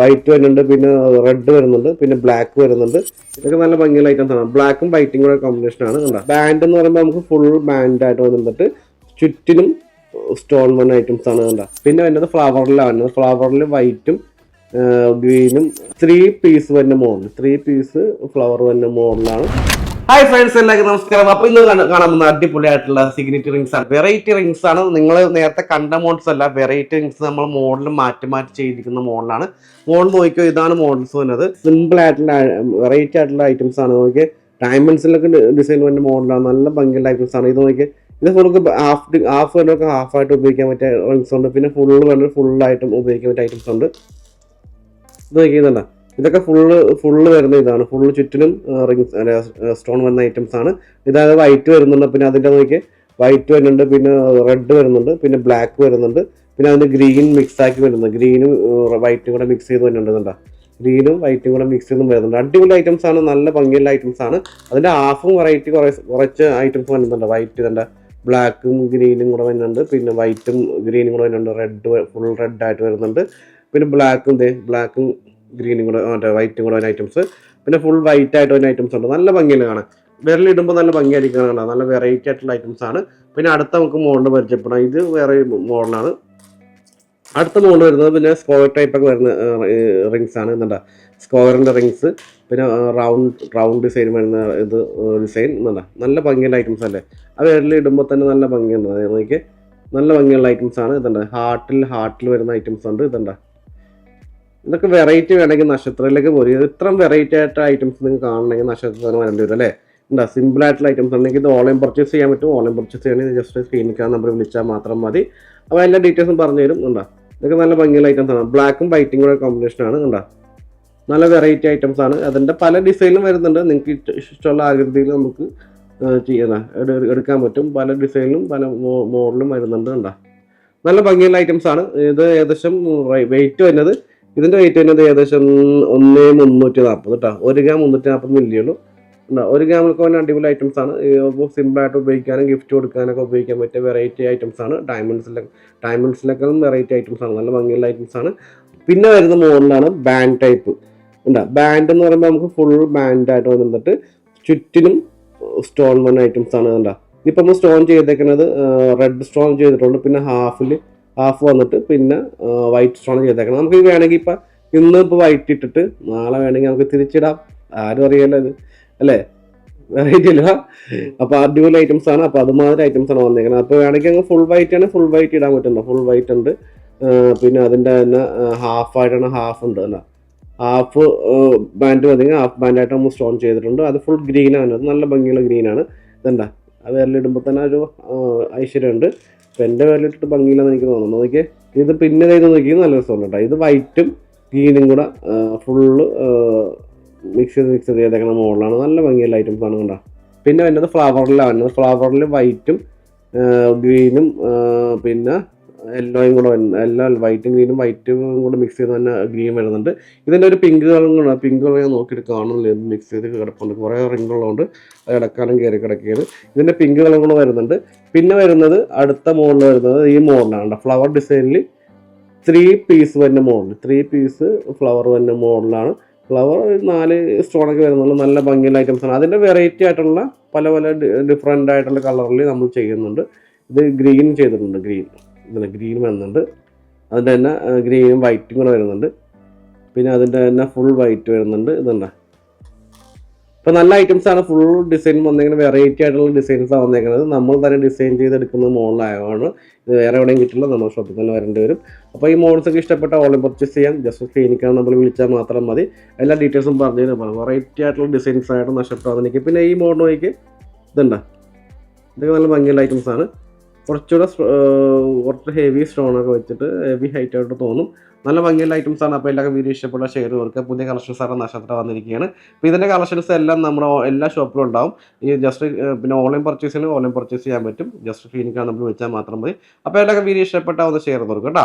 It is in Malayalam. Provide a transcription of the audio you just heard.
വൈറ്റ് വരുന്നുണ്ട്, പിന്നെ റെഡ് വരുന്നുണ്ട്, പിന്നെ ബ്ലാക്ക് വരുന്നുണ്ട്. ഇതൊക്കെ നല്ല ഭംഗിയുള്ള ഐറ്റംസ് ആണ്. ബ്ലാക്കും വൈറ്റും കൂടെ കോമ്പിനേഷൻ ആണ്. ബാൻഡ് എന്ന് പറയുമ്പോൾ നമുക്ക് ഫുൾ ബാൻഡ് ആയിട്ട് വന്നിട്ട് ചുറ്റിനും സ്റ്റോൺ വൺ ഐറ്റംസ് ആണ്. പിന്നെ വരുന്നത് ഫ്ലവറിലാണ്. ഫ്ലവറിൽ വൈറ്റും ഗ്രീനും 3 പീസ് വരുന്ന മോഡൽ, 3 പീസ് ഫ്ലവർ വരുന്ന മോഡലാണ്. ഹായ് ഫ്രണ്ട്സ്, എല്ലാവർക്കും നമസ്കാരം. അപ്പൊ ഇന്ന് കാണാൻ പോകുന്ന അടിപൊളിയായിട്ടുള്ള സിഗ്നേച്ചർ റിങ്സ് ആണ്. വെറൈറ്റി റിങ്സ് ആണ്. നിങ്ങൾ നേരത്തെ കണ്ട മോഡൽസ് അല്ല, വെറൈറ്റി റിങ്സ്. നമ്മൾ മോഡൽ മാറ്റി ചെയ്തിരിക്കുന്ന മോഡലാണ്. മോഡൽ നോക്കിയോ, ഇതാണ് മോഡൽസ് വരുന്നത്. സിമ്പിൾ ആയിട്ടുള്ള വെറൈറ്റി ആയിട്ടുള്ള ഐറ്റംസ് ആണ്. നോക്കിയാൽ ഡയമണ്ട്സിലൊക്കെ ഡിസൈൻ വരുന്ന മോഡലാണ്. നല്ല ഭംഗിയുള്ള ഐറ്റംസ് ആണ്. ഇത് നോക്കിയാൽ ഇത് നമുക്ക് ഹാഫ് വേണ്ടവർക്ക് ഹാഫായിട്ട് ഉപയോഗിക്കാൻ പറ്റിയ റിങ്സ് ഉണ്ട്. പിന്നെ ഫുള്ളായിട്ടും ഉപയോഗിക്കാൻ പറ്റിയ ഐറ്റംസ് ഉണ്ട്. ഇത് നോക്കിയതല്ല, ഇതൊക്കെ ഫുള്ള് വരുന്ന ഇതാണ്. ഫുള്ള് ചുറ്റിനും റിങ്സ് സ്റ്റോൺ വരുന്ന ഐറ്റംസ് ആണ്. ഇതായത് വൈറ്റ് വരുന്നുണ്ട്, പിന്നെ അതിൻ്റെ നോക്കി വൈറ്റ് വരുന്നുണ്ട്, പിന്നെ റെഡ് വരുന്നുണ്ട്, പിന്നെ ബ്ലാക്ക് വരുന്നുണ്ട്, പിന്നെ അതിന് ഗ്രീൻ മിക്സ് ആക്കി വരുന്നുണ്ട്. ഗ്രീനും വൈറ്റും കൂടെ മിക്സ് ചെയ്ത് വരുന്നുണ്ട്. ഗ്രീനും വൈറ്റും കൂടെ മിക്സ് ചെയ്തും വരുന്നുണ്ട്. അടിപൊളി ഐറ്റംസ് ആണ്, നല്ല ഭംഗിയുള്ള ഐറ്റംസ് ആണ്. അതിൻ്റെ ഹാഫും വെറൈറ്റി കുറച്ച് ഐറ്റംസ് വരുന്നുണ്ട്. വൈറ്റ് തന്നെ ബ്ലാക്കും ഗ്രീനും കൂടെ വരുന്നുണ്ട്, പിന്നെ വൈറ്റും ഗ്രീനും കൂടെ വരുന്നുണ്ട്. ഫുൾ റെഡ് ആയിട്ട് വരുന്നുണ്ട്, പിന്നെ ബ്ലാക്കും ഗ്രീനും കൂടെ വൈറ്റും കൂടെ വരുന്ന ഐറ്റംസ്, പിന്നെ ഫുൾ വൈറ്റ് ആയിട്ട് വരുന്ന ഐറ്റംസ് ഉണ്ട്. നല്ല ഭംഗിയിൽ കാണാം. വിരലിടുമ്പോൾ നല്ല ഭംഗിയായിരിക്കും കാണാം. നല്ല വെറൈറ്റി ആയിട്ടുള്ള ഐറ്റംസ് ആണ്. പിന്നെ അടുത്ത നമുക്ക് മോഡൽ പരിചയപ്പെടാം. ഇത് വേറെ മോഡലാണ്. അടുത്ത മോഡൽ വരുന്നത് പിന്നെ സ്ക്വയർ ടൈപ്പൊക്കെ വരുന്ന റിങ്സ് ആണ്. എന്താ സ്ക്വയറിൻ്റെ റിങ്സ്, പിന്നെ റൗണ്ട് ഡിസൈൻ വരുന്ന ഇത് ഡിസൈൻ. നല്ല ഭംഗിയുള്ള ഐറ്റംസ് അല്ലേ. അത് വിരലിടുമ്പോൾ തന്നെ നല്ല ഭംഗിയുണ്ട്. എനിക്ക് നല്ല ഭംഗിയുള്ള ഐറ്റംസ് ആണ്. ഇതുണ്ട് ഹാർട്ടിൽ വരുന്ന ഐറ്റംസ് ഉണ്ട്. ഇതൊക്കെ വെറൈറ്റി വേണമെങ്കിൽ നക്ഷത്രത്തിലേക്ക് പോരും. ഇത്രയും വെറൈറ്റി ആയിട്ട് ഐറ്റംസ് നിങ്ങൾക്ക് കാണണമെങ്കിൽ നക്ഷത്രത്തിന് വരേണ്ടി വരും അല്ലേ. സിമ്പിൾ ആയിട്ടുള്ള ഐറ്റംസ് ഉണ്ടെങ്കിൽ ഇത് ഓൺലൈൻ പർച്ചേസ് ചെയ്യാൻ പറ്റും. ഓൺലൈൻ പർച്ചേസ് ചെയ്യണമെങ്കിൽ ജസ്റ്റ് സ്ക്രീനിൽ നമ്പർ വിളിച്ചാൽ മാത്രം മതി. അപ്പോൾ എല്ലാ ഡീറ്റെയിൽസും പറഞ്ഞു തരും. ഇതൊക്കെ നല്ല ഭംഗിയുള്ള ഐറ്റംസ് ആണ്. ബ്ലാക്കും വൈറ്റും കൂടെ കോമ്പിനേഷൻ ആണ്. നല്ല വെറൈറ്റി ഐറ്റംസ് ആണ്. അതിൻ്റെ പല ഡിസൈനിലും വരുന്നുണ്ട്. നിങ്ങൾക്ക് ഇഷ്ടമുള്ള ആകൃതിയിൽ നമുക്ക് എടുക്കാൻ പറ്റും. പല ഡിസൈനിലും പല മോഡലും വരുന്നുണ്ട്. നല്ല ഭംഗിയുള്ള ഐറ്റംസ് ആണ്. ഇത് ഏകദേശം വെയിറ്റ് വരുന്നത്, ഇതിൻ്റെ വെയിറ്റ് വരുന്നത് ഏകദേശം 1,340 കേട്ടോ. 1 ഗ്രാം 340 മില്ലി ഉള്ളൂ. 1 ഗ്രാമിലൊക്കെ തന്നെ അടിപൊളി ഐറ്റംസ് ആണ്. സിമ്പിളായിട്ട് ഉപയോഗിക്കാനും ഗിഫ്റ്റ് കൊടുക്കാനൊക്കെ ഉപയോഗിക്കാൻ പറ്റിയ വെറൈറ്റി ഐറ്റംസ് ആണ്. ഡയമണ്ട്സിലൊക്കെ വെറൈറ്റി ഐറ്റംസ് ആണ്. നല്ല ഭംഗിയുള്ള ഐറ്റംസ് ആണ്. പിന്നെ വരുന്ന മോഡലാണ് ബാൻഡ് ടൈപ്പ്. ബാൻഡ് എന്ന് പറയുമ്പോൾ നമുക്ക് ഫുൾ ബാൻഡ് ആയിട്ട് വന്നിട്ട് ചുറ്റിനും സ്റ്റോൺ വന്ന ഐറ്റംസ് ആണ്. ഇതിപ്പോൾ നമ്മൾ സ്റ്റോൺ ചെയ്തേക്കുന്നത് റെഡ് സ്റ്റോൺ ചെയ്തിട്ടുണ്ട്, പിന്നെ ഹാഫ് വന്നിട്ട് പിന്നെ വൈറ്റ് സ്റ്റോൺ ചെയ്തേക്കണം. നമുക്ക് വേണമെങ്കിൽ ഇപ്പം ഇപ്പോൾ വൈറ്റ് ഇട്ടിട്ട് നാളെ വേണമെങ്കിൽ നമുക്ക് തിരിച്ചിടാം. ആരും അറിയാലോ ഇത് അല്ലേ, വെറൈറ്റി അല്ല. അപ്പോൾ അടിപൊളി ഐറ്റംസ് ആണ്. അപ്പോൾ അതുമാതിരി ഐറ്റംസ് ആണ് വന്നേക്കുന്നത്. അപ്പോൾ വേണമെങ്കിൽ അങ്ങ് ഫുൾ വൈറ്റ് ആണ്, ഫുൾ വൈറ്റ് ഇടാൻ പറ്റുന്നുണ്ടോ. ഫുൾ വൈറ്റ് ഉണ്ട്, പിന്നെ അതിൻ്റെ തന്നെ ഹാഫായിട്ടാണ്, ഹാഫ് ഉണ്ട് അല്ല. ഹാഫ് ബാൻഡ് മതിയെങ്കിൽ ഹാഫ് ബാൻഡായിട്ട് നമ്മൾ സ്റ്റോൺ ചെയ്തിട്ടുണ്ട്. അത് ഫുൾ ഗ്രീനാണ്. അത് നല്ല ഭംഗിയുള്ള ഗ്രീനാണ്. അത് വിരലിടുമ്പോൾ തന്നെ ഒരു ഐശ്വര്യമുണ്ട്. അപ്പോൾ എൻ്റെ വിരലിട്ടിട്ട് ഭംഗിയില്ലെന്ന് എനിക്ക് തോന്നുന്നു. നോക്കിയേ, ഇത് പിന്നെ ഇത് നോക്കിയത് നല്ല രസമുണ്ട് കേട്ടോ. ഇത് വൈറ്റും ഗ്രീനും കൂടെ ഫുള്ള് മിക്സ് ചെയ്തേക്കുന്ന മോഡലാണ്. നല്ല ഭംഗിയുള്ള ഐറ്റംസ് ആണ് കണ്ടോ. പിന്നെ വരുന്നത് ഫ്ലവറിലാണ്. ഫ്ലവറിൽ വൈറ്റും ഗ്രീനും പിന്നെ യെല്ലോയും കൂടെ വരുന്നത്. വൈറ്റും കൂടെ മിക്സ് ചെയ്ത് തന്നെ ഗ്രീൻ വരുന്നുണ്ട്. ഇതിൻ്റെ ഒരു പിങ്ക് കളറും കൂടെ, പിങ്ക് കളർ ഞാൻ നോക്കിയിട്ട് കാണുന്നില്ല, മിക്സ് ചെയ്ത് കിടപ്പുണ്ട്. കുറേ റിങ്ങുള്ളതുകൊണ്ട് അത് കിടക്കാനും കിടക്കിയത്. ഇതിൻ്റെ പിങ്ക് കളറും കൂടെ വരുന്നുണ്ട്. പിന്നെ വരുന്നത് അടുത്ത മോഡൽ വരുന്നത് ഈ മോഡലാണ്. ഫ്ലവർ ഡിസൈനിൽ 3 പീസ് വരുന്ന മോഡൽ, 3 പീസ് ഫ്ലവർ വരുന്ന മോഡലാണ്. ഫ്ലവർ 4 സ്റ്റോണൊക്കെ വരുന്നുള്ളൂ. നല്ല ഭംഗിയുള്ള ഐറ്റംസ് ആണ്. അതിൻ്റെ വെറൈറ്റി ആയിട്ടുള്ള പല ഡിഫറെൻ്റ് ആയിട്ടുള്ള കളറിൽ നമ്മൾ ചെയ്യുന്നുണ്ട്. ഇത് ഗ്രീൻ ചെയ്തിട്ടുണ്ട്. ഗ്രീൻ വരുന്നുണ്ട്. അതിൻ്റെ തന്നെ ഗ്രീനും വൈറ്റും കൂടെ വരുന്നുണ്ട്. പിന്നെ അതിൻ്റെ തന്നെ ഫുൾ വൈറ്റ് വരുന്നുണ്ട്. ഇപ്പോൾ നല്ല ഐറ്റംസ് ആണ്. ഫുൾ ഡിസൈൻ വന്നേക്കുന്നത്, വെറൈറ്റി ആയിട്ടുള്ള ഡിസൈൻസാണ് വന്നേക്കുന്നത്. നമ്മൾ തന്നെ ഡിസൈൻ ചെയ്തെടുക്കുന്ന മോഡലായതാണ്. ഇത് വേറെ എവിടെയും കിട്ടില്ല, നമ്മുടെ ഷോപ്പിൽ തന്നെ വരേണ്ടി വരും. അപ്പോൾ ഈ മോഡൽസൊക്കെ ഇഷ്ടപ്പെട്ട ഓൺലൈൻ പർച്ചേസ് ചെയ്യാം. ജസ്റ്റ് ക്ലിനിക്കാണ് നമ്മൾ വിളിച്ചാൽ മാത്രം മതി. എല്ലാ ഡീറ്റെയിൽസും പറഞ്ഞു തരാം. വെറൈറ്റി ആയിട്ടുള്ള ഡിസൈൻസ് ആയിട്ട് നഷ്ടപ്പെടാതെ എനിക്ക്. പിന്നെ ഈ മോഡൽ നോക്കി ഇതൊക്കെ നല്ല ഭംഗിയുള്ള ഐറ്റംസ് ആണ്. കുറച്ച് ഹെവി സ്റ്റോണൊക്കെ വെച്ചിട്ട് ഹെവി ഹൈറ്റ് ആയിട്ട് തോന്നും. നല്ല ഭംഗിയുള്ള ഐറ്റംസ് ആണ്. അപ്പോൾ എല്ലാവർക്കും വീഡിയോ ഇഷ്ടപ്പെട്ട ഷെയർ കൊടുക്കുക. പുതിയ കളക്ഷൻസ് ആണ് നക്ഷത്രം വന്നിരിക്കുകയാണ്. അപ്പോൾ ഇതിൻ്റെ കളക്ഷൻസ് എല്ലാം നമ്മുടെ എല്ലാ ഷോപ്പിലും ഉണ്ടാവും. ഈ ജസ്റ്റ് പിന്നെ ഓൺലൈൻ പർച്ചേസ് ചെയ്യാൻ പറ്റും. ജസ്റ്റ് ക്ലിനിക്കാണ് നമ്മൾ വെച്ചാൽ മാത്രം മതി. അപ്പോൾ എല്ലാവർക്കും വീഡിയോ ഇഷ്ടപ്പെട്ടാൽ ഒന്ന് ഷെയർ കൊടുക്കുക കേട്ടോ.